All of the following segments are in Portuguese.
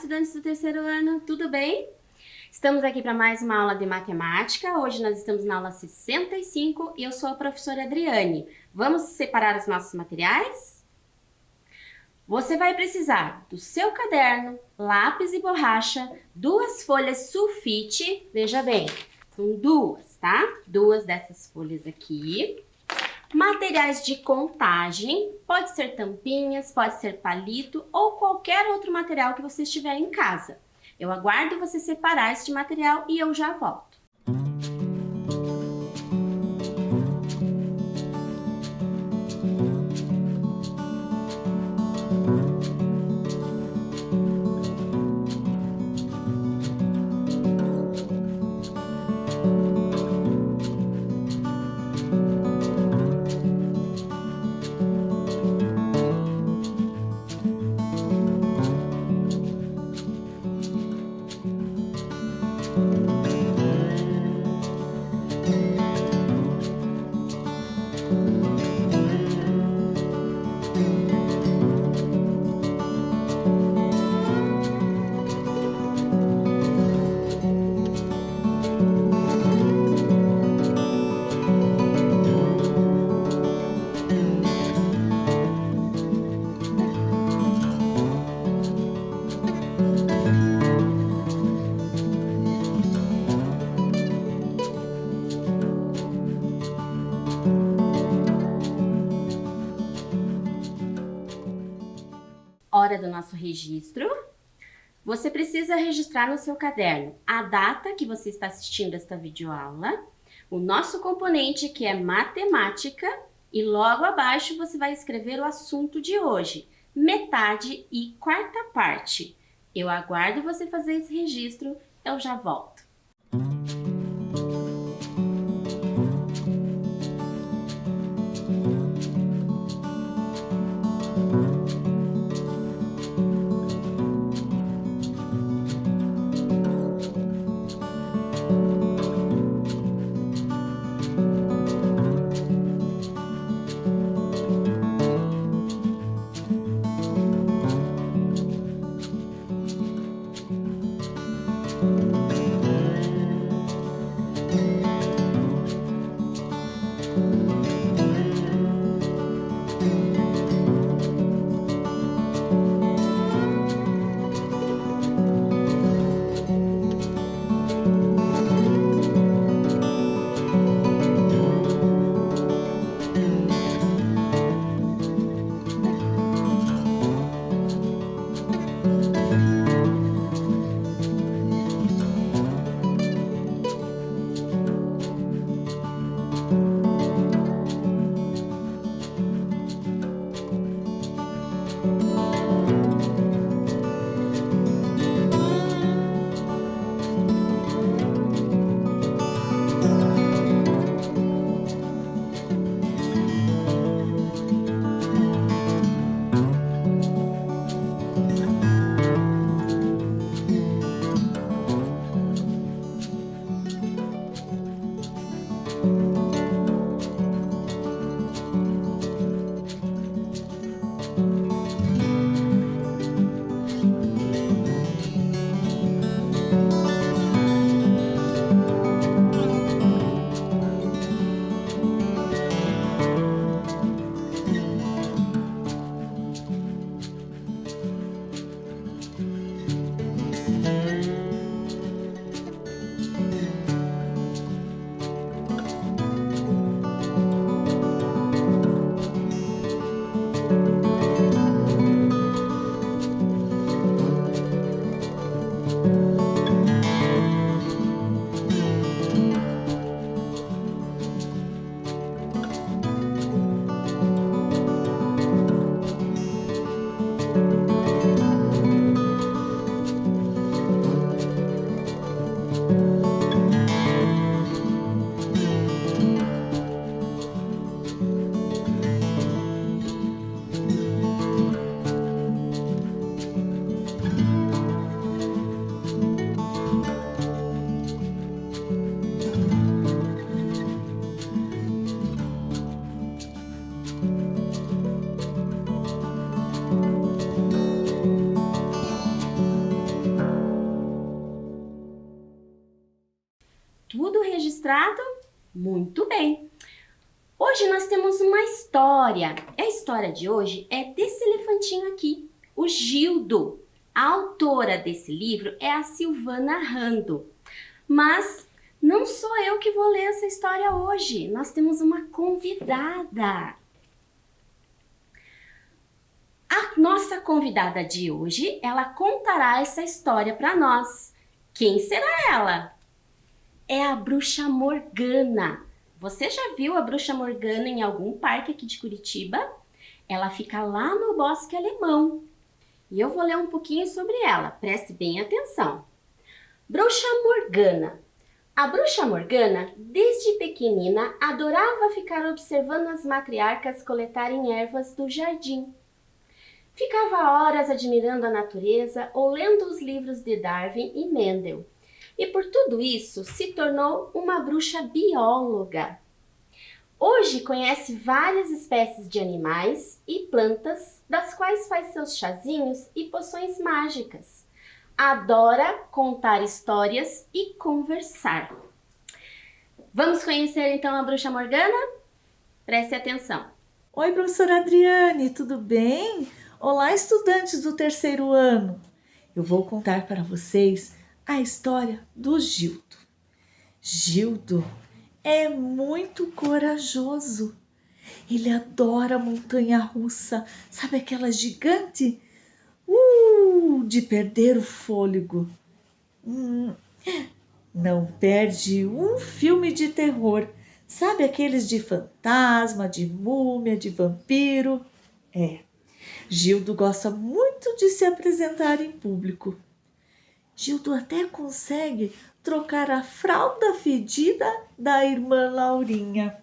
estudantes do terceiro ano, tudo bem? Estamos aqui para mais uma aula de matemática. Hoje nós estamos na aula 65 e eu sou a professora Adriane. Vamos separar os nossos materiais? Você vai precisar do seu caderno, lápis e borracha, 2 folhas sulfite, veja bem, são 2, tá? 2 dessas folhas aqui. Materiais de contagem, pode ser tampinhas, pode ser palito ou qualquer outro material que você estiver em casa. Eu aguardo você separar este material e eu já volto. Hora do nosso registro. Você precisa registrar no seu caderno a data que você está assistindo esta videoaula, o nosso componente que é matemática e logo abaixo você vai escrever o assunto de hoje, metade e quarta parte. Eu aguardo você fazer esse registro, eu já volto. Tudo registrado? Muito bem! Hoje nós temos uma história. A história de hoje é desse elefantinho aqui, o Gildo. A autora desse livro é a Silvana Rando. Mas não sou eu que vou ler essa história hoje. Nós temos uma convidada. A nossa convidada de hoje, ela contará essa história para nós. Quem será ela? É a Bruxa Morgana. Você já viu a Bruxa Morgana em algum parque aqui de Curitiba? Ela fica lá no Bosque Alemão. E eu vou ler um pouquinho sobre ela. Preste bem atenção. Bruxa Morgana. A Bruxa Morgana, desde pequenina, adorava ficar observando as matriarcas coletarem ervas do jardim. Ficava horas admirando a natureza ou lendo os livros de Darwin e Mendel. E por tudo isso se tornou uma bruxa bióloga. Hoje conhece várias espécies de animais e plantas, das quais faz seus chazinhos e poções mágicas. Adora contar histórias e conversar. Vamos conhecer então a Bruxa Morgana? Preste atenção. Oi, professora Adriane, tudo bem? Olá, estudantes do terceiro ano. Eu vou contar para vocês a história do Gildo. Gildo é muito corajoso. Ele adora montanha-russa, sabe aquela gigante? De perder o fôlego. Não perde um filme de terror. Sabe aqueles de fantasma, de múmia, de vampiro? Gildo gosta muito de se apresentar em público. Gildo até consegue trocar a fralda fedida da irmã Laurinha.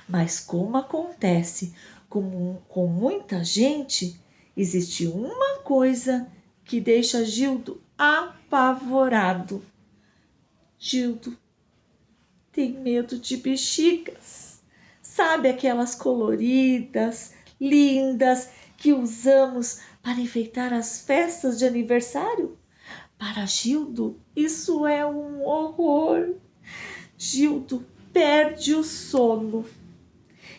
Mas como acontece com muita gente, existe uma coisa que deixa Gildo apavorado. Gildo tem medo de bexigas. Sabe aquelas coloridas, lindas, que usamos para enfeitar as festas de aniversário? Para Gildo, isso é um horror. Gildo perde o sono.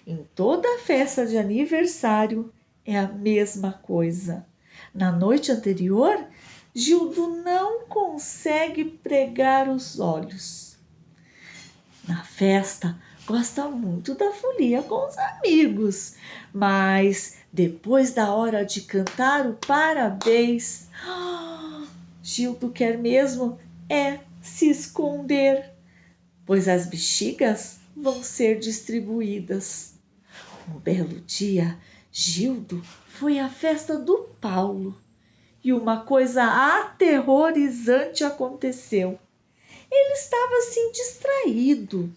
Em toda festa de aniversário é a mesma coisa. Na noite anterior, Gildo não consegue pregar os olhos. Na festa, gosta muito da folia com os amigos, mas depois da hora de cantar o parabéns, Gildo quer mesmo se esconder, pois as bexigas vão ser distribuídas. Um belo dia, Gildo foi à festa do Paulo e uma coisa aterrorizante aconteceu. Ele estava assim distraído,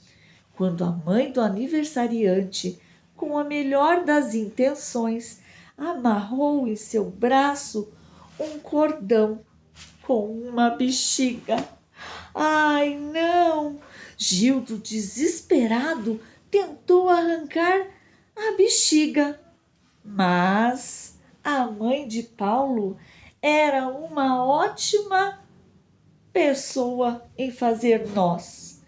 quando a mãe do aniversariante, com a melhor das intenções, amarrou em seu braço um cordão com uma bexiga. Ai, não! Gildo, desesperado, tentou arrancar a bexiga, mas a mãe de Paulo era uma ótima pessoa em fazer nós.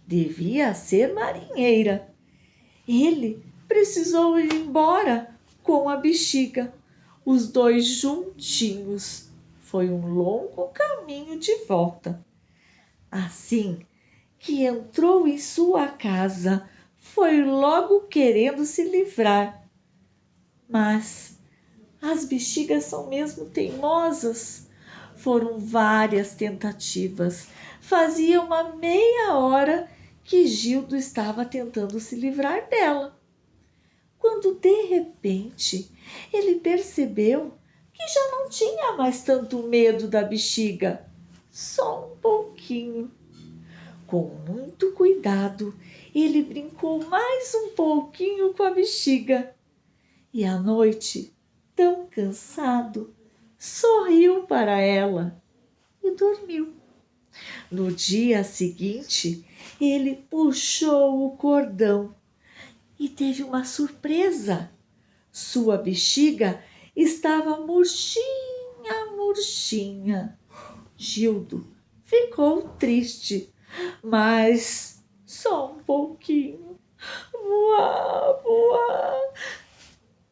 Devia ser marinheira. Ele precisou ir embora com a bexiga. Os dois juntinhos. Foi um longo caminho de volta. Assim que entrou em sua casa, foi logo querendo se livrar. Mas as bexigas são mesmo teimosas. Foram várias tentativas. Fazia uma meia hora que Gildo estava tentando se livrar dela, quando de repente ele percebeu que já não tinha mais tanto medo da bexiga, só um pouquinho. Com muito cuidado, ele brincou mais um pouquinho com a bexiga e à noite, tão cansado, sorriu para ela e dormiu. No dia seguinte, ele puxou o cordão e teve uma surpresa. Sua bexiga estava murchinha, murchinha. Gildo ficou triste, mas só um pouquinho. Voar, voar.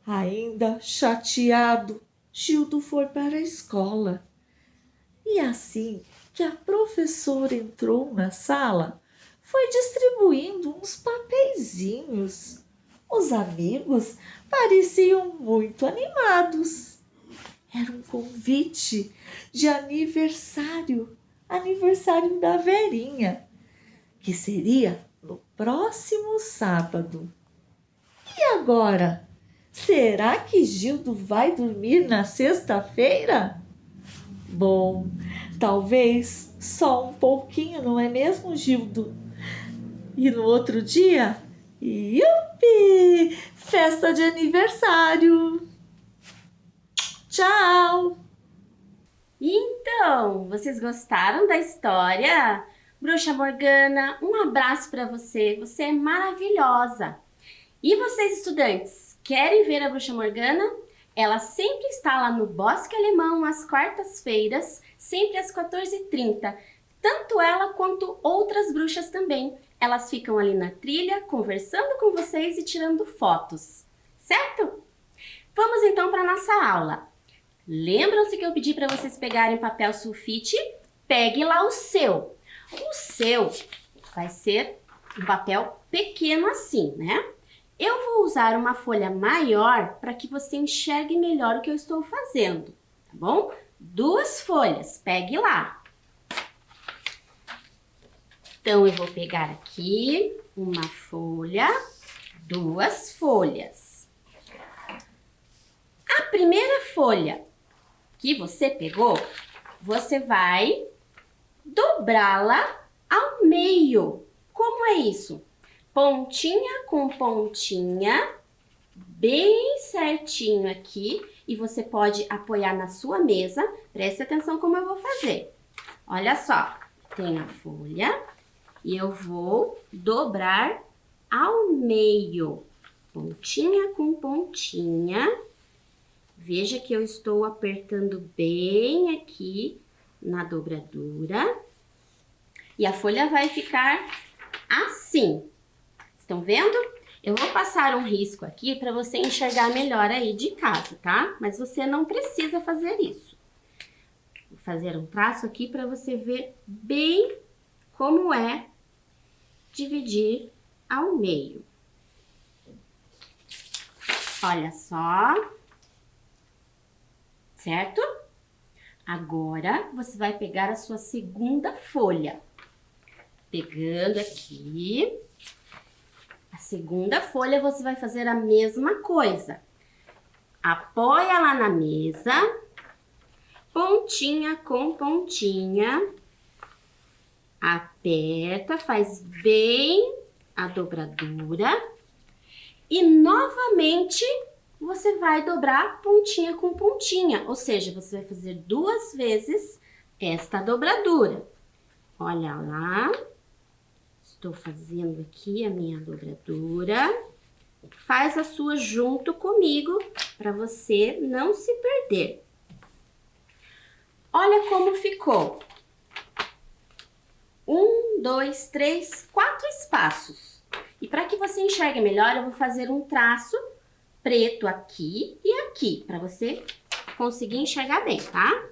Ainda chateado, Gildo foi para a escola. E assim que a professora entrou na sala, foi distribuindo uns papeizinhos. Os amigos pareciam muito animados. Era um convite de aniversário, aniversário da Verinha, que seria no próximo sábado. E agora? Será que Gildo vai dormir na sexta-feira? Bom, talvez só um pouquinho, não é mesmo, Gildo? E no outro dia, yupi! Festa de aniversário! Tchau! Então, vocês gostaram da história? Bruxa Morgana, um abraço para você. Você é maravilhosa. E vocês, estudantes, querem ver a Bruxa Morgana? Ela sempre está lá no Bosque Alemão às quartas-feiras, sempre às 14h30. Tanto ela quanto outras bruxas também. Elas ficam ali na trilha, conversando com vocês e tirando fotos. Certo? Vamos então para a nossa aula. Lembram-se que eu pedi para vocês pegarem papel sulfite? Pegue lá o seu. O seu vai ser um papel pequeno assim, né? Eu vou usar uma folha maior para que você enxergue melhor o que eu estou fazendo, tá bom? 2 folhas, pegue lá. Então, eu vou pegar aqui uma folha, 2 folhas. A primeira folha que você pegou, você vai dobrá-la ao meio. Como é isso? Pontinha com pontinha, bem certinho aqui. E você pode apoiar na sua mesa. Preste atenção como eu vou fazer. Olha só, tem a folha e eu vou dobrar ao meio. Pontinha com pontinha. Veja que eu estou apertando bem aqui na dobradura. E a folha vai ficar assim. Estão vendo? Eu vou passar um risco aqui para você enxergar melhor aí de casa, tá? Mas você não precisa fazer isso. Vou fazer um traço aqui para você ver bem como é dividir ao meio. Olha só. Certo? Agora, você vai pegar a sua segunda folha. Pegando aqui, a segunda folha você vai fazer a mesma coisa. Apoia lá na mesa, pontinha com pontinha, aperta, faz bem a dobradura e novamente você vai dobrar pontinha com pontinha, ou seja, você vai fazer 2 vezes esta dobradura. Olha lá, estou fazendo aqui a minha dobradura. Faz a sua junto comigo para você não se perder. Olha como ficou. 1, 2, 3, 4 espaços. E para que você enxergue melhor, eu vou fazer um traço preto aqui e aqui, para você conseguir enxergar bem, tá?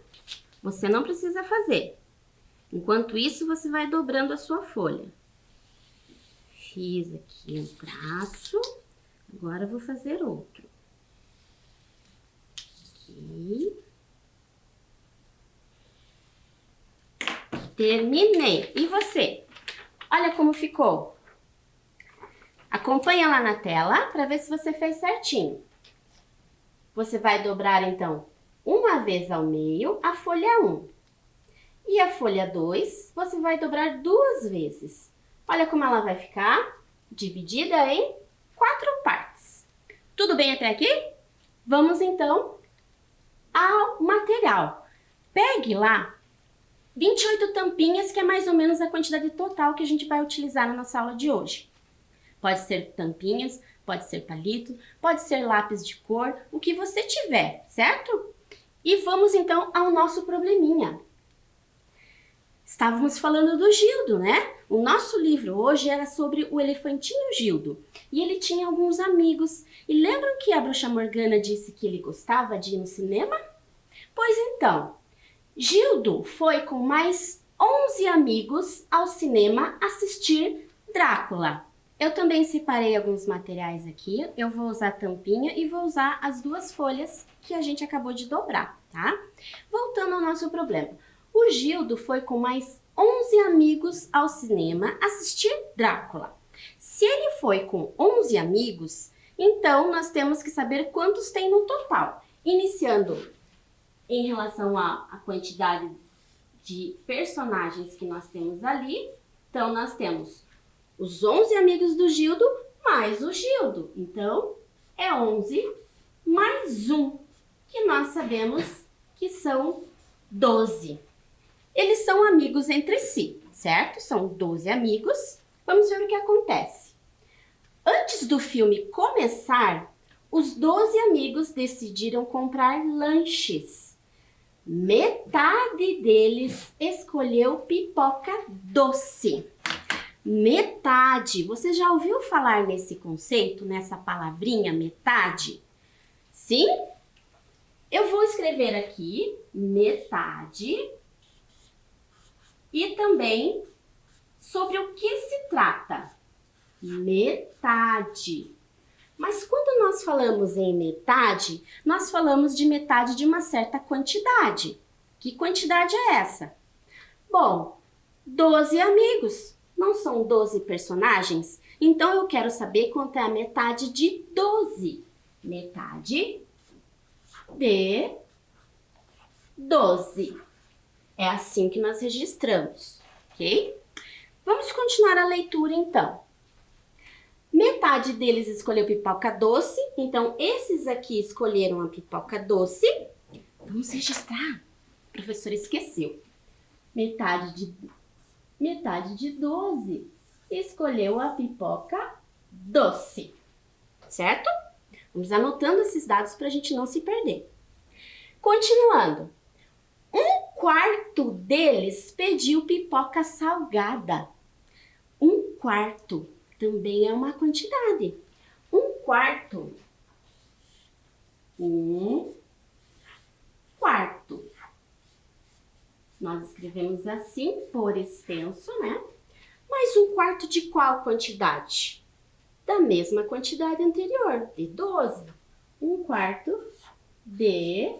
Você não precisa fazer. Enquanto isso, você vai dobrando a sua folha. Fiz aqui um traço, agora eu vou fazer outro. Aqui. Terminei. E você? Olha como ficou. Acompanha lá na tela para ver se você fez certinho. Você vai dobrar, então, uma vez ao meio a folha 1. E a folha 2, você vai dobrar 2 vezes. Olha como ela vai ficar, dividida em 4 partes. Tudo bem até aqui? Vamos, então, ao material. Pegue lá 28 tampinhas, que é mais ou menos a quantidade total que a gente vai utilizar na nossa aula de hoje. Pode ser tampinhas, pode ser palito, pode ser lápis de cor, o que você tiver, certo? E vamos então ao nosso probleminha. Estávamos falando do Gildo, né? O nosso livro hoje era sobre o elefantinho Gildo. E ele tinha alguns amigos. E lembram que a bruxa Morgana disse que ele gostava de ir no cinema? Pois então, Gildo foi com mais 11 amigos ao cinema assistir Drácula. Eu também separei alguns materiais aqui. Eu vou usar a tampinha e vou usar as duas folhas que a gente acabou de dobrar, tá? Voltando ao nosso problema. O Gildo foi com mais 11 amigos ao cinema assistir Drácula. Se ele foi com 11 amigos, então nós temos que saber quantos tem no total. Iniciando em relação à quantidade de personagens que nós temos ali. Então, nós temos os 11 amigos do Gildo mais o Gildo. Então, é 11 mais 1, que nós sabemos que são 12. Eles são amigos entre si, certo? São 12 amigos. Vamos ver o que acontece. Antes do filme começar, os 12 amigos decidiram comprar lanches. Metade deles escolheu pipoca doce. Metade. Você já ouviu falar nesse conceito, nessa palavrinha metade? Sim? Eu vou escrever aqui metade e também sobre o que se trata. Metade. Mas quando nós falamos em metade, nós falamos de metade de uma certa quantidade. Que quantidade é essa? Bom, 12 amigos. Não são 12 personagens? Então eu quero saber quanto é a metade de 12. Metade de 12. É assim que nós registramos, ok? Vamos continuar a leitura então. Metade deles escolheu pipoca doce, então esses aqui escolheram a pipoca doce. Vamos registrar. O professor esqueceu. Metade de 12 escolheu a pipoca doce, certo? Vamos anotando esses dados para a gente não se perder. Continuando. 1/4 deles pediu pipoca salgada. 1/4 também é uma quantidade. 1/4. 1/4. Nós escrevemos assim, por extenso, né? Mas 1/4 de qual quantidade? Da mesma quantidade anterior, de 12. 1/4 de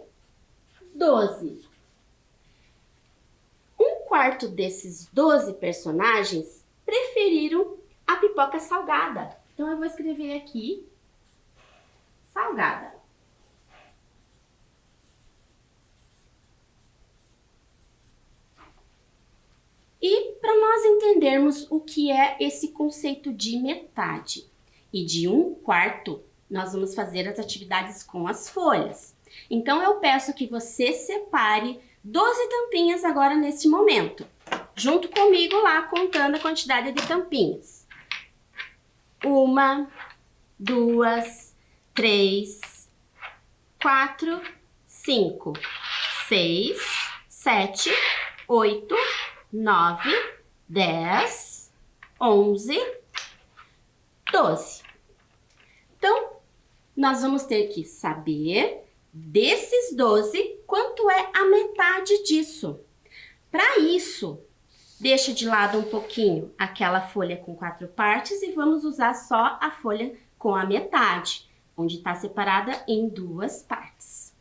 12. 1/4 desses 12 personagens preferiram a pipoca salgada. Então, eu vou escrever aqui, salgada. E para nós entendermos o que é esse conceito de metade e de 1/4, nós vamos fazer as atividades com as folhas. Então, eu peço que você separe 12 tampinhas agora nesse momento, junto comigo lá, contando a quantidade de tampinhas. 1, 2, 3, 4, 5, 6, 7, 8, 9, 10, 11, 12. Então, nós vamos ter que saber desses 12 quanto é a metade disso. Para isso, deixa de lado um pouquinho aquela folha com 4 partes e vamos usar só a folha com a metade, onde está separada em 2 partes.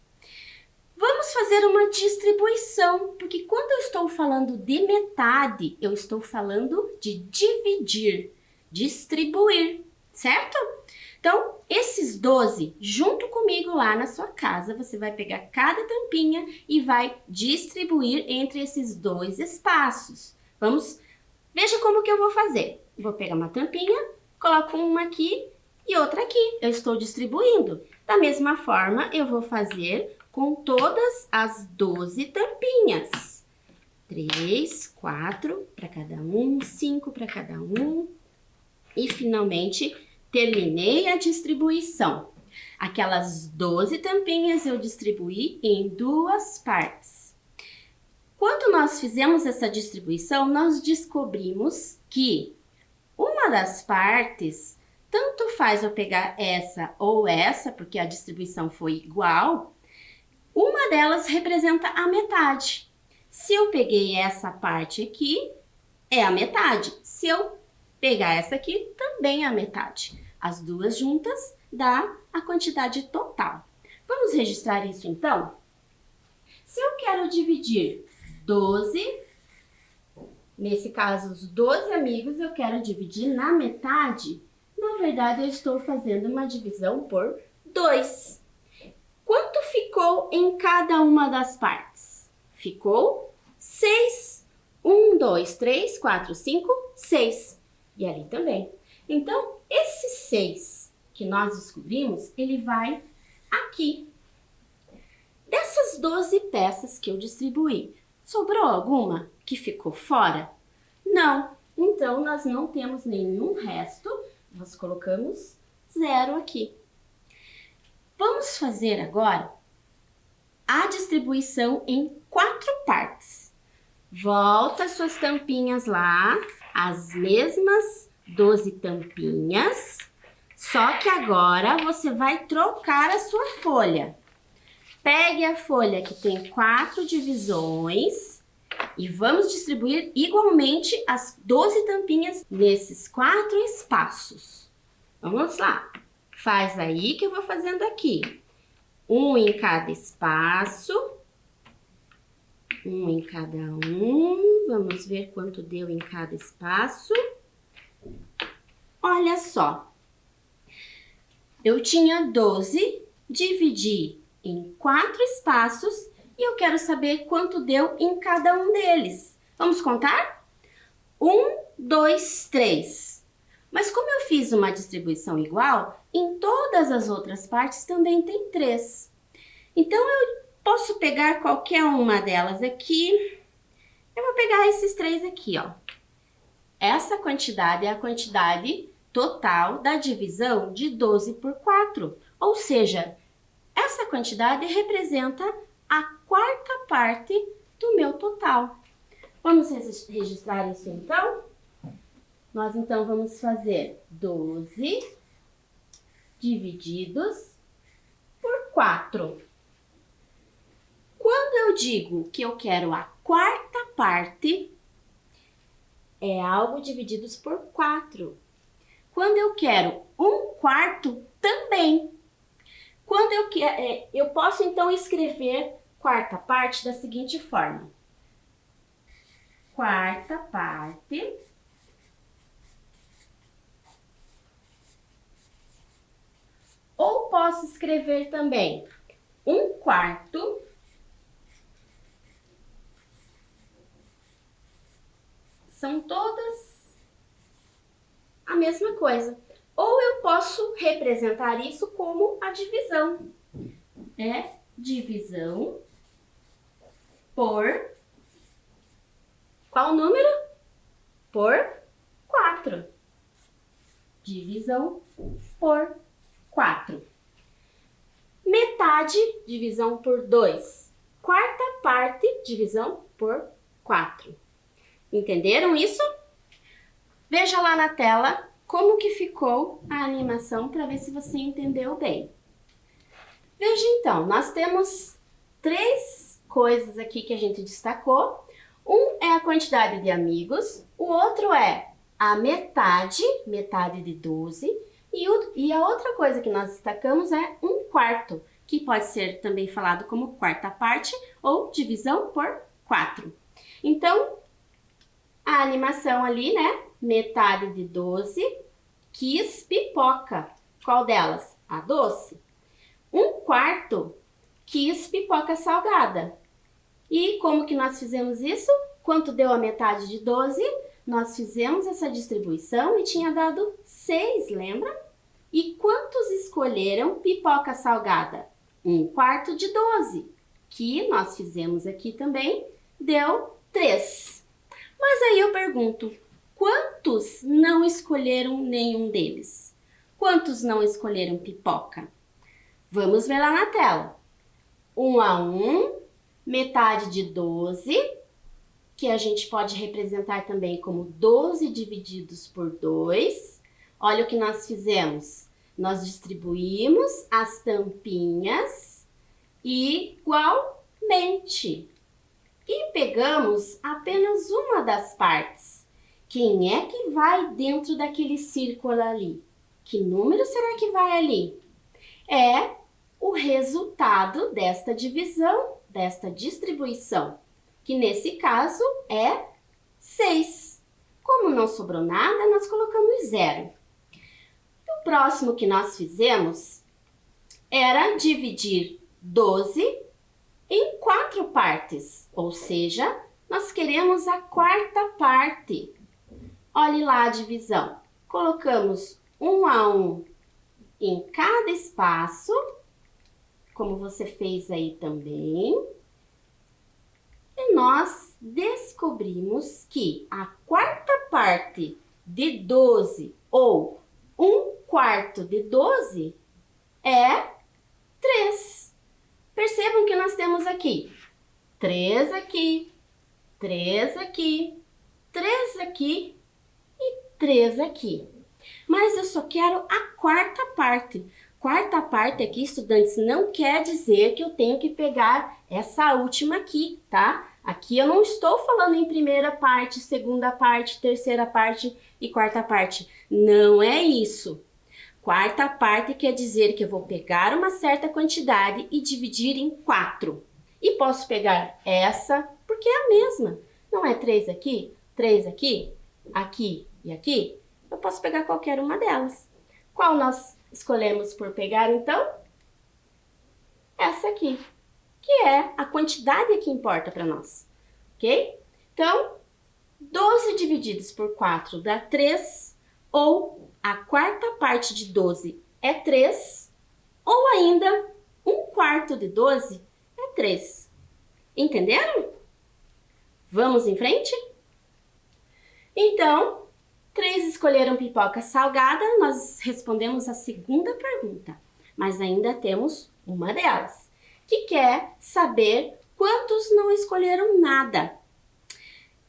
Vamos fazer uma distribuição, porque quando eu estou falando de metade, eu estou falando de dividir, distribuir, certo? Então, esses 12, junto comigo lá na sua casa, você vai pegar cada tampinha e vai distribuir entre esses 2 espaços. Veja como que eu vou fazer. Vou pegar uma tampinha, coloco uma aqui e outra aqui. Eu estou distribuindo. Da mesma forma, eu vou fazer com todas as 12 tampinhas. 3, 4 para cada um, 5 para cada um. E, finalmente, terminei a distribuição. Aquelas 12 tampinhas eu distribuí em 2 partes. Quando nós fizemos essa distribuição, nós descobrimos que uma das partes, tanto faz eu pegar essa ou essa, porque a distribuição foi igual, uma delas representa a metade. Se eu peguei essa parte aqui, é a metade. Se eu pegar essa aqui, também é a metade. As duas juntas dá a quantidade total. Vamos registrar isso então? Se eu quero dividir 12, nesse caso os 12 amigos, eu quero dividir na metade, na verdade eu estou fazendo uma divisão por 2. Quanto ficou em cada uma das partes? Ficou 6. 1, 2, 3, 4, 5, 6. E ali também. Então, esse 6 que nós descobrimos, ele vai aqui. Dessas 12 peças que eu distribuí, sobrou alguma que ficou fora? Não. Então, nós não temos nenhum resto. Nós colocamos 0 aqui. Vamos fazer agora a distribuição em 4 partes. Volta suas tampinhas lá, as mesmas 12 tampinhas, só que agora você vai trocar a sua folha. Pegue a folha que tem 4 divisões e vamos distribuir igualmente as 12 tampinhas nesses 4 espaços. Vamos lá, faz aí que eu vou fazendo aqui. Um em cada espaço. Um em cada um. Vamos ver quanto deu em cada espaço. Olha só. Eu tinha 12, dividi em 4 espaços e eu quero saber quanto deu em cada um deles. Vamos contar? 1, 2, 3. Mas como eu fiz uma distribuição igual, em todas as outras partes também tem 3. Então, eu posso pegar qualquer uma delas aqui. Eu vou pegar esses 3 aqui, ó. Essa quantidade é a quantidade total da divisão de 12 por 4. Ou seja, essa quantidade representa a 4ª parte do meu total. Vamos registrar isso então? Nós então vamos fazer 12 divididos por 4. Quando eu digo que eu quero a 4ª parte, é algo divididos por 4. Quando eu quero 1/4, também. Quando eu posso então escrever 4ª parte da seguinte forma. 4ª parte ou posso escrever também 1/4 são todas a mesma coisa. Ou eu posso representar isso como a divisão. É divisão por qual número? Por 4. Divisão por 4. Metade, divisão por 2. 4ª parte, divisão por 4. Entenderam isso? Veja lá na tela como que ficou a animação para ver se você entendeu bem. Veja então, nós temos 3 coisas aqui que a gente destacou. Um é a quantidade de amigos, o outro é a metade de 12, e a outra coisa que nós destacamos é 1/4, que pode ser também falado como 4ª parte ou divisão por 4. Então, a animação ali, né? Metade de 12 quis pipoca. Qual delas? A doce. 1/4 quis pipoca salgada. E como que nós fizemos isso? Quanto deu a metade de 12? Nós fizemos essa distribuição e tinha dado 6, lembra? E quantos escolheram pipoca salgada? 1/4 de 12, que nós fizemos aqui também, deu 3. Mas aí eu pergunto, quantos não escolheram nenhum deles? Quantos não escolheram pipoca? Vamos ver lá na tela. 1 a 1, metade de 12, que a gente pode representar também como 12 divididos por 2. Olha o que nós fizemos. Nós distribuímos as tampinhas igualmente. E pegamos apenas uma das partes. Quem é que vai dentro daquele círculo ali? Que número será que vai ali? É o resultado desta divisão, desta distribuição, que nesse caso é 6. Como não sobrou nada, nós colocamos 0. O próximo que nós fizemos era dividir 12 em 4 partes, ou seja, nós queremos a quarta parte. Olhe lá a divisão. Colocamos 1 a 1 em cada espaço, como você fez aí também. E nós descobrimos que a quarta parte de 12 ou 1/4 de 12 é 3. Percebam que nós temos aqui 3 aqui, 3 aqui, 3 aqui e 3 aqui. Mas eu só quero a quarta parte. Quarta parte aqui, estudantes, não quer dizer que eu tenho que pegar essa última aqui, tá? Aqui eu não estou falando em primeira parte, segunda parte, terceira parte e quarta parte. Não é isso. Quarta parte quer dizer que eu vou pegar uma certa quantidade e dividir em 4. E posso pegar essa, porque é a mesma. Não é 3 aqui, aqui e aqui? Eu posso pegar qualquer uma delas. Qual nós escolhemos por pegar, então? Essa aqui, que é a quantidade que importa para nós, ok? Então, 12 divididos por 4 dá 3, ou a quarta parte de 12 é 3, ou ainda 1/4 de 12 é 3. Entenderam? Vamos em frente? Então, 3 escolheram pipoca salgada, nós respondemos a segunda pergunta, mas ainda temos uma delas, que quer saber quantos não escolheram nada.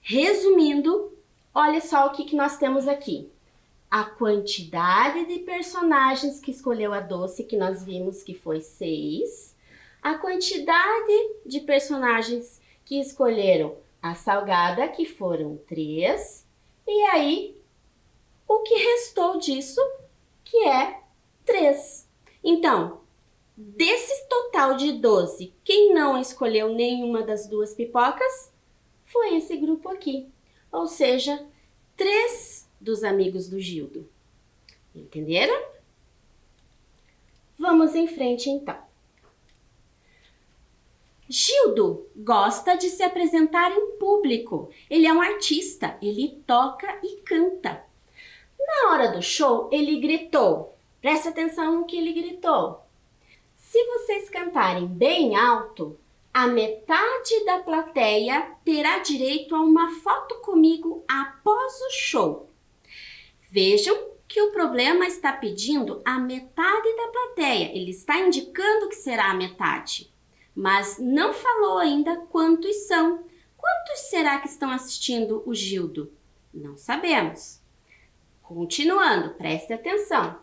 Resumindo, olha só o que nós temos aqui. A quantidade de personagens que escolheu a doce, que nós vimos que foi 6. A quantidade de personagens que escolheram a salgada, que foram 3. E aí, o que restou disso, que é 3. Então, desse total de 12, quem não escolheu nenhuma das duas pipocas foi esse grupo aqui. Ou seja, 3 dos amigos do Gildo. Entenderam? Vamos em frente, então. Gildo gosta de se apresentar em público. Ele é um artista, ele toca e canta. Na hora do show, ele gritou. Preste atenção no que ele gritou. Se vocês cantarem bem alto, a metade da plateia terá direito a uma foto comigo após o show. Vejam que o problema está pedindo a metade da plateia. Ele está indicando que será a metade, mas não falou ainda quantos são. Quantos será que estão assistindo o Gildo? Não sabemos. Continuando, preste atenção.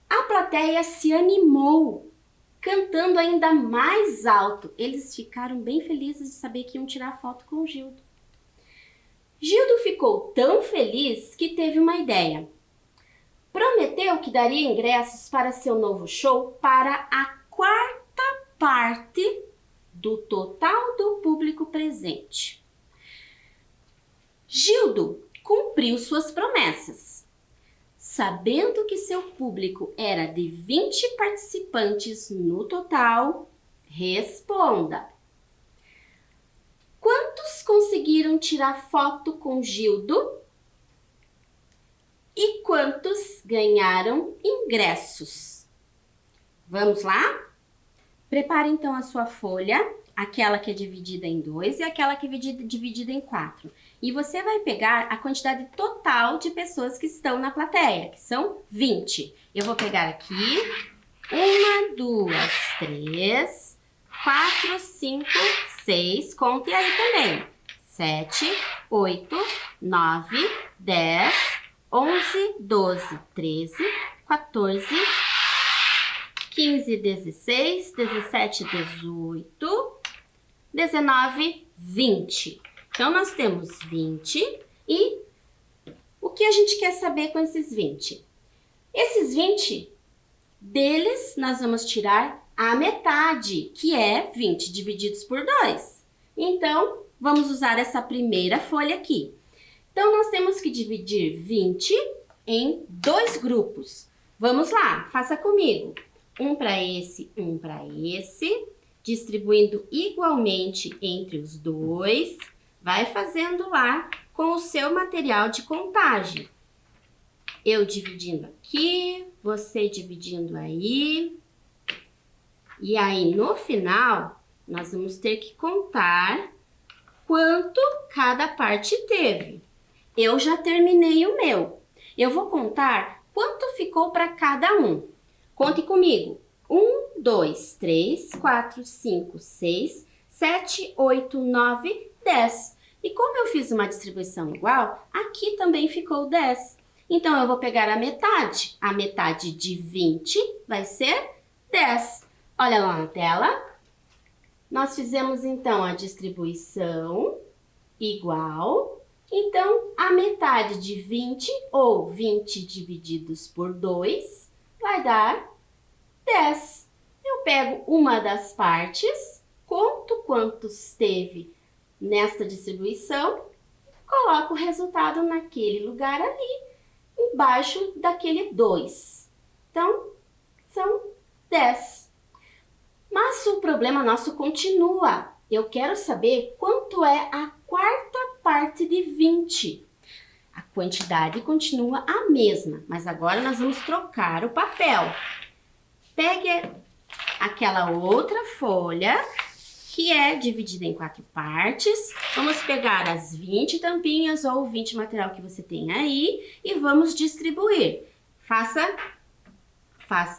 A plateia se animou, cantando ainda mais alto. Eles ficaram bem felizes de saber que iam tirar foto com o Gildo. Gildo ficou tão feliz que teve uma ideia. Prometeu que daria ingressos para seu novo show para a quarta parte do total do público presente. Gildo cumpriu suas promessas. Sabendo que seu público era de 20 participantes no total, responda. Quantos conseguiram tirar foto com Gildo? E quantos ganharam ingressos? Vamos lá? Prepare então a sua folha, aquela que é dividida em 2 e aquela que é dividida em 4. E você vai pegar a quantidade total de pessoas que estão na plateia, que são 20. Eu vou pegar aqui 1, 2, 3, 4, 5, 6. Conte aí também. 7, 8, 9, 10, 11, 12, 13, 14, 15, 16, 17, 18, 19, 20. Então, nós temos 20 e o que a gente quer saber com esses 20? Esses 20, deles nós vamos tirar a metade, que é 20 divididos por 2. Então, vamos usar essa primeira folha aqui. Então, nós temos que dividir 20 em 2 grupos. Vamos lá, faça comigo. Um para esse, distribuindo igualmente entre os dois. Vai fazendo lá com o seu material de contagem. Eu dividindo aqui, você dividindo aí. E aí, no final, nós vamos ter que contar quanto cada parte teve. Eu já terminei o meu. Eu vou contar quanto ficou para cada um. Conte comigo. 1, 2, 3, 4, 5, 6, 7, 8, 9, 10. E como eu fiz uma distribuição igual, aqui também ficou 10. Então, eu vou pegar a metade. A metade de 20 vai ser 10. Olha lá na tela. Nós fizemos, então, a distribuição igual. Então, a metade de 20, ou 20 divididos por 2, vai dar 10. Eu pego uma das partes, conto quantos teve nesta distribuição, coloco o resultado naquele lugar ali, embaixo daquele 2. Então, são 10. Mas o problema nosso continua. Eu quero saber quanto é a quarta parte de 20. A quantidade continua a mesma, mas agora nós vamos trocar o papel. Pegue aquela outra folha, que é dividida em 4 partes. Vamos pegar as 20 tampinhas ou 20 material que você tem aí e vamos distribuir. Faça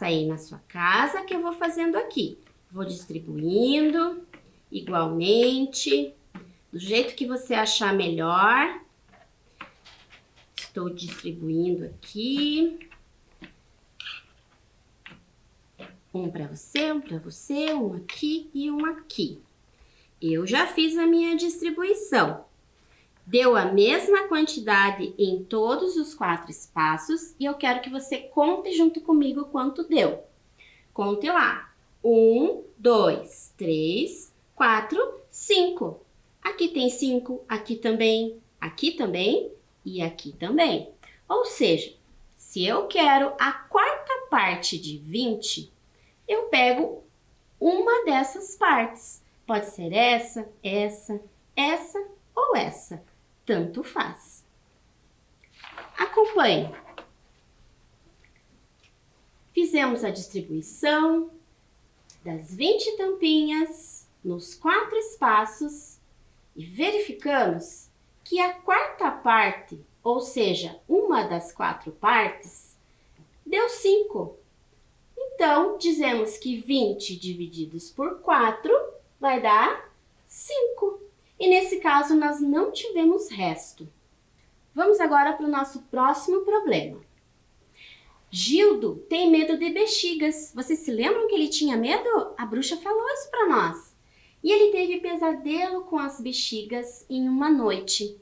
aí na sua casa, que eu vou fazendo aqui. Vou distribuindo igualmente, do jeito que você achar melhor. Estou distribuindo aqui. Um para você, um aqui e um aqui. Eu já fiz a minha distribuição. Deu a mesma quantidade em todos os 4 espaços e eu quero que você conte junto comigo quanto deu. Conte lá. 1, 2, 3, 4, 5. Aqui tem 5, aqui também e aqui também. Ou seja, se eu quero a quarta parte de 20, eu pego uma dessas partes. Pode ser essa ou essa. Tanto faz. Acompanhe. Fizemos a distribuição das 20 tampinhas nos 4 espaços e verificamos que a quarta parte, ou seja, uma das 4 partes, deu 5. Então, dizemos que 20 divididos por 4 vai dar 5. E nesse caso, nós não tivemos resto. Vamos agora para o nosso próximo problema. Gildo tem medo de bexigas. Vocês se lembram que ele tinha medo? A bruxa falou isso para nós. E ele teve pesadelo com as bexigas em uma noite.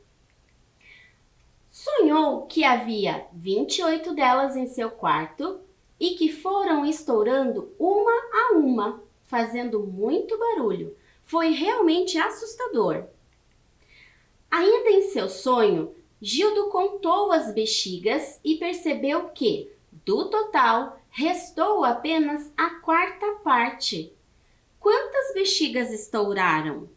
Sonhou que havia 28 delas em seu quarto e que foram estourando uma a uma, fazendo muito barulho. Foi realmente assustador. Ainda em seu sonho, Gildo contou as bexigas e percebeu que, do total, restou apenas a quarta parte. Quantas bexigas estouraram?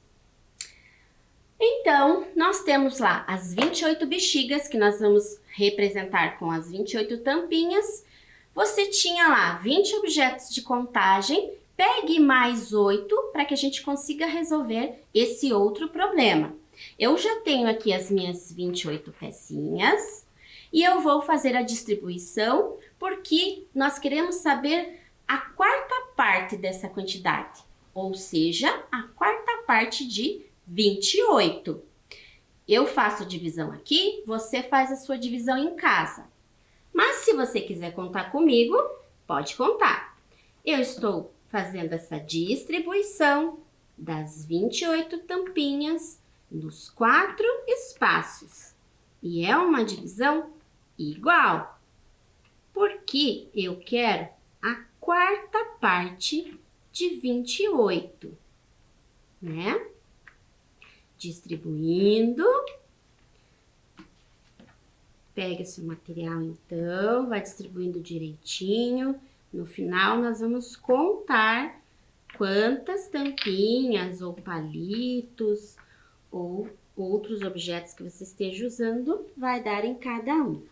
Então, nós temos lá as 28 bexigas, que nós vamos representar com as 28 tampinhas. Você tinha lá 20 objetos de contagem. Pegue mais 8 para que a gente consiga resolver esse outro problema. Eu já tenho aqui as minhas 28 pecinhas e eu vou fazer a distribuição porque nós queremos saber a quarta parte dessa quantidade, ou seja, a quarta parte de 28. Eu faço a divisão aqui, você faz a sua divisão em casa. Mas se você quiser contar comigo, pode contar. Eu estou fazendo essa distribuição das 28 tampinhas nos 4 espaços. E é uma divisão igual, porque eu quero a quarta parte de 28, né? Distribuindo. Pega seu material então, vai distribuindo direitinho. No final, nós vamos contar quantas tampinhas ou palitos ou outros objetos que você esteja usando vai dar em cada um.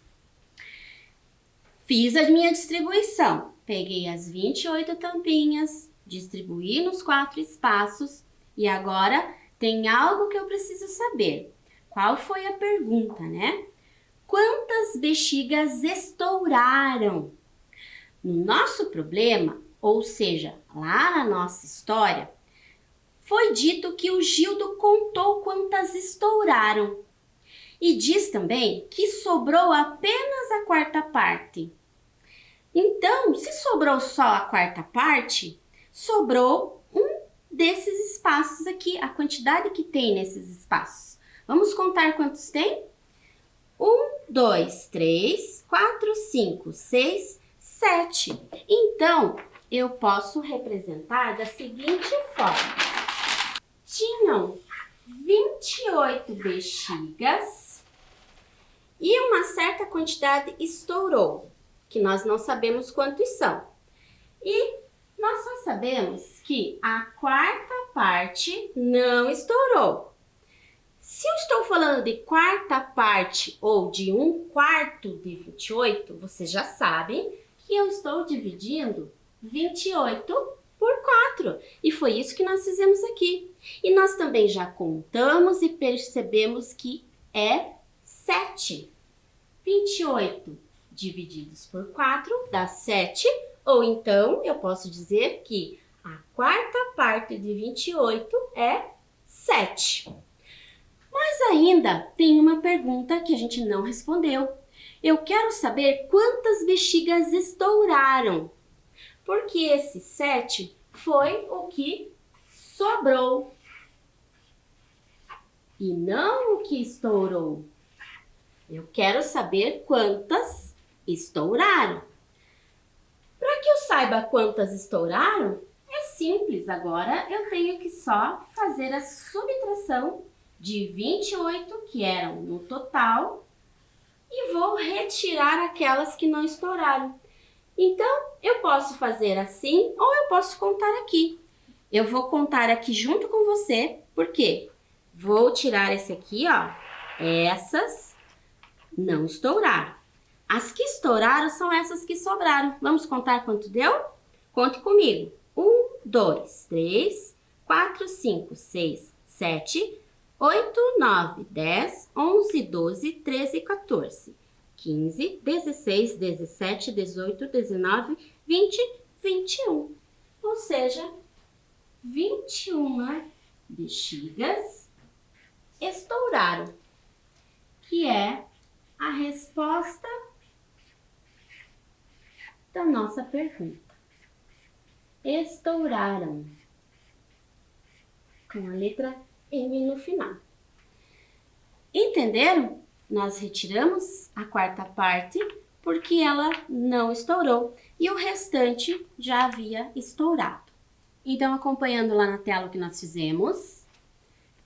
Fiz a minha distribuição. Peguei as 28 tampinhas, distribuí nos 4 espaços e agora tem algo que eu preciso saber. Qual foi a pergunta, né? Quantas bexigas estouraram? No nosso problema, ou seja, lá na nossa história, foi dito que o Gildo contou quantas estouraram. E diz também que sobrou apenas a quarta parte. Então, se sobrou só a quarta parte, sobrou um desses espaços aqui, a quantidade que tem nesses espaços. Vamos contar quantos tem? 1, 2, 3, 4, 5, 6, 7. Então, eu posso representar da seguinte forma. Tinham 28 bexigas e uma certa quantidade estourou, que nós não sabemos quantos são. E nós só sabemos que a quarta parte não estourou. Se eu estou falando de quarta parte ou de 1/4 de 28, vocês já sabem que eu estou dividindo 28 por 4. E foi isso que nós fizemos aqui. E nós também já contamos e percebemos que é 7. 28 divididos por 4 dá 7. Ou então, eu posso dizer que a quarta parte de 28 é 7. Mas ainda tem uma pergunta que a gente não respondeu. Eu quero saber quantas bexigas estouraram. Porque esse 7 foi o que sobrou. E não o que estourou. Eu quero saber quantas estouraram. Para que eu saiba quantas estouraram, é simples. Agora eu tenho que só fazer a subtração de 28, que eram no total, e vou retirar aquelas que não estouraram. Então, eu posso fazer assim ou eu posso contar aqui. Eu vou contar aqui junto com você, porque vou tirar esse aqui, ó. Essas não estouraram. As que estouraram são essas que sobraram. Vamos contar quanto deu? Conte comigo. 1, 2, 3, 4, 5, 6, 7, 8, 9, 10, 11, 12, 13, 14, 15, 16, 17, 18, 19, 20, 21. Ou seja, 21 bexigas estouraram, que é a resposta da nossa pergunta. Estouraram, com a letra M no final. Entenderam? Nós retiramos a quarta parte porque ela não estourou e o restante já havia estourado. Então, acompanhando lá na tela o que nós fizemos,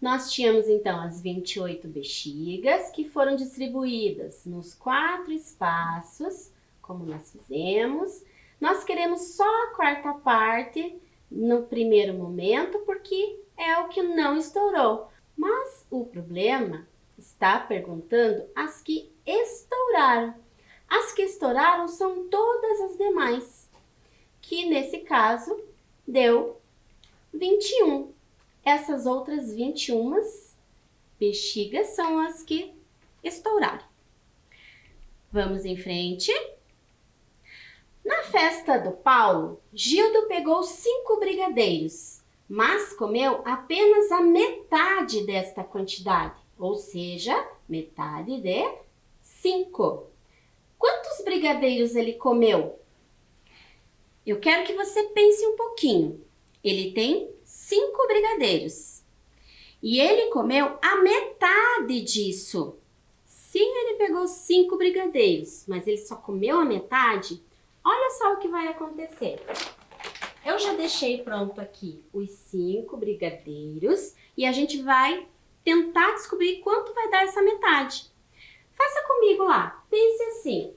nós tínhamos então as 28 bexigas que foram distribuídas nos 4 espaços, como nós fizemos. Nós queremos só a quarta parte no primeiro momento porque é o que não estourou. Mas o problema está perguntando as que estouraram. As que estouraram são todas as demais, que nesse caso deu 21. Essas outras 21 bexigas são as que estouraram. Vamos em frente. Na festa do Paulo, Gildo pegou 5 brigadeiros, mas comeu apenas a metade desta quantidade. ou seja, metade de 5. Quantos brigadeiros ele comeu? Eu quero que você pense um pouquinho. Ele tem 5 brigadeiros. E ele comeu a metade disso. Sim, ele pegou 5 brigadeiros, mas ele só comeu a metade. Olha só o que vai acontecer. Eu já deixei pronto aqui os 5 brigadeiros e a gente vai tentar descobrir quanto vai dar essa metade. Faça comigo lá. Pense assim.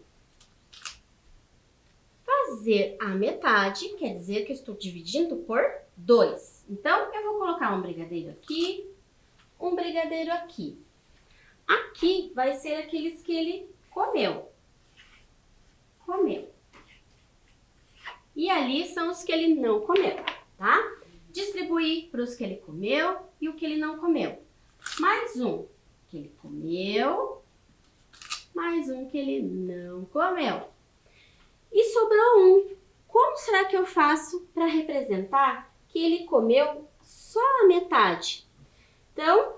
Fazer a metade quer dizer que eu estou dividindo por 2. Então, eu vou colocar um brigadeiro aqui, um brigadeiro aqui. Aqui vai ser aqueles que ele comeu. E ali são os que ele não comeu, tá? Distribuir para os que ele comeu e o que ele não comeu. Mais um que ele comeu, mais um que ele não comeu. E sobrou um. Como será que eu faço para representar que ele comeu só a metade? Então,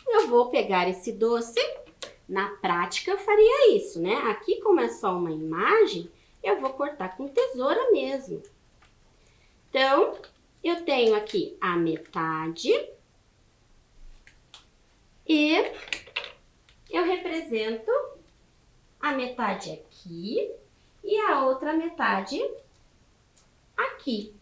eu vou pegar esse doce. Na prática, eu faria isso, né? Aqui, como é só uma imagem, eu vou cortar com tesoura mesmo. Então, eu tenho aqui a metade e eu represento a metade aqui e a outra metade aqui.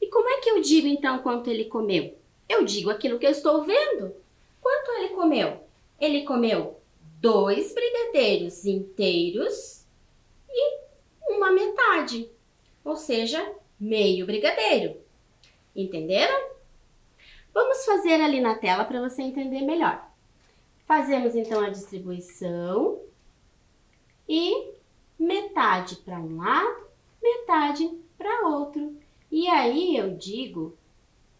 E como é que eu digo, então, quanto ele comeu? Eu digo aquilo que eu estou vendo. Quanto ele comeu? Ele comeu 2 brigadeiros inteiros e uma metade, ou seja, meio brigadeiro. Entenderam? Vamos fazer ali na tela para você entender melhor. Fazemos então a distribuição e metade para um lado, metade para outro. E aí eu digo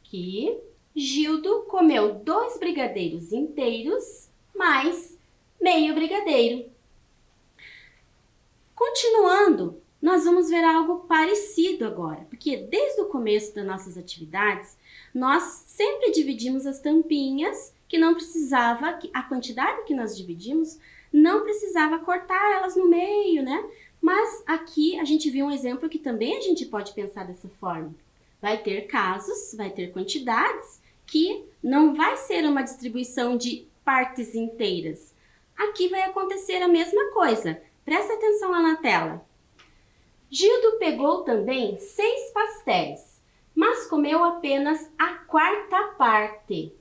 que Gildo comeu 2 brigadeiros inteiros mais meio brigadeiro. Continuando, nós vamos ver algo parecido agora, porque desde o começo das nossas atividades, nós sempre dividimos as tampinhas que não precisava, a quantidade que nós dividimos, não precisava cortar elas no meio, né? Mas aqui a gente viu um exemplo que também a gente pode pensar dessa forma. Vai ter casos, vai ter quantidades que não vai ser uma distribuição de partes inteiras. Aqui vai acontecer a mesma coisa. Presta atenção lá na tela. Gildo pegou também 6 pastéis, mas comeu apenas a 4ª parte.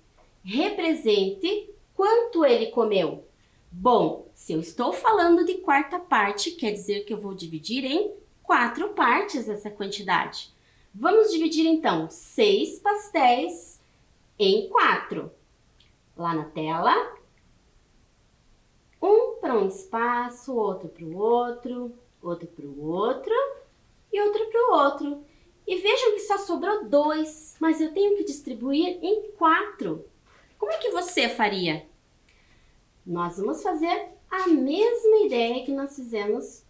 Represente quanto ele comeu. Bom, se eu estou falando de 4ª parte, quer dizer que eu vou dividir em 4 partes essa quantidade. Vamos dividir então 6 pastéis em 4. Lá na tela, um para um espaço, outro para o outro, outro para o outro e outro para o outro. E vejam que só sobrou 2, mas eu tenho que distribuir em 4. Como é que você faria? Nós vamos fazer a mesma ideia que nós fizemos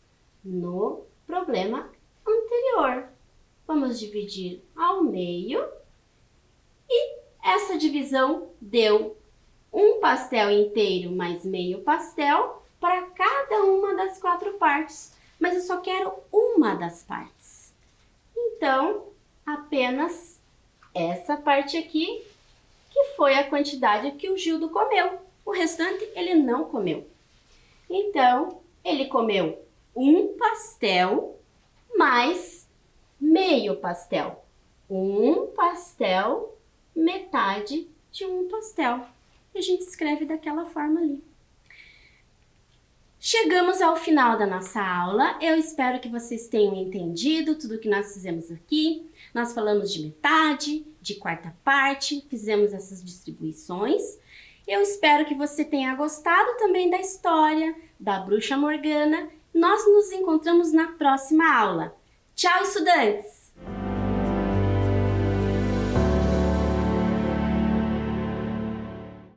no problema anterior. Vamos dividir ao meio e essa divisão deu um pastel inteiro mais meio pastel para cada uma das 4 partes. Mas eu só quero uma das partes. Então, apenas essa parte aqui, que foi a quantidade que o Gildo comeu. O restante ele não comeu. Então, ele comeu um pastel mais meio pastel. Um pastel, metade de um pastel. E a gente escreve daquela forma ali. Chegamos ao final da nossa aula. Eu espero que vocês tenham entendido tudo que nós fizemos aqui. Nós falamos de metade, de 4ª parte, fizemos essas distribuições. Eu espero que você tenha gostado também da história da Bruxa Morgana. Nós nos encontramos na próxima aula. Tchau, estudantes!